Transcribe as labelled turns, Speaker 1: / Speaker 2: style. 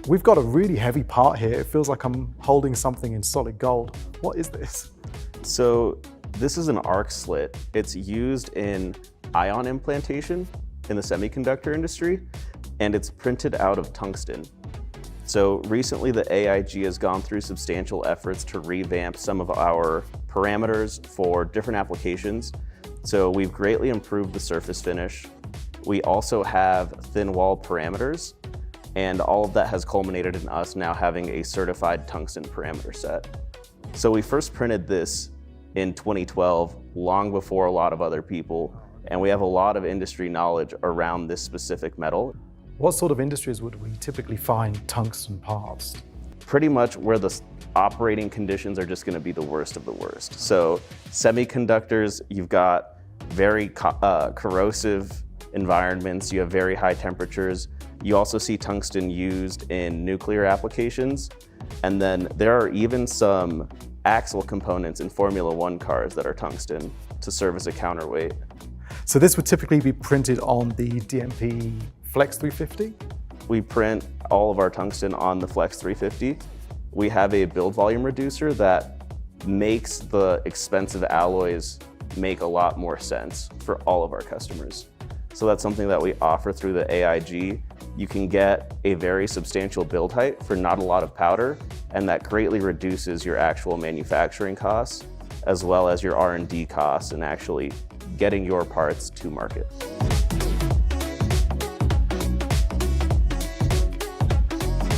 Speaker 1: We've got a really heavy part here. It feels like I'm holding something in solid gold. What is this?
Speaker 2: So this is an arc slit. It's used in ion implantation in the semiconductor industry, and it's printed out of tungsten. So recently the AIG has gone through substantial efforts to revamp some of our parameters for different applications. So we've greatly improved the surface finish. We also have thin wall parameters, and all of that has culminated in us now having a certified tungsten parameter set. So we first printed this in 2012, long before a lot of other people, and we have a lot of industry knowledge around this specific metal.
Speaker 1: What sort of industries would we typically find tungsten parts?
Speaker 2: Pretty much where the operating conditions are just going to be the worst of the worst. So semiconductors, you've got very corrosive environments, you have very high temperatures. You also see tungsten used in nuclear applications. And then there are even some axle components in Formula One cars that are tungsten to serve as a counterweight.
Speaker 1: So this would typically be printed on the DMP Flex 350?
Speaker 2: We print all of our tungsten on the Flex 350. We have a build volume reducer that makes the expensive alloys make a lot more sense for all of our customers. So that's something that we offer through the AIG. You can get a very substantial build height for not a lot of powder, and that greatly reduces your actual manufacturing costs, as well as your R&D costs and actually getting your parts to market.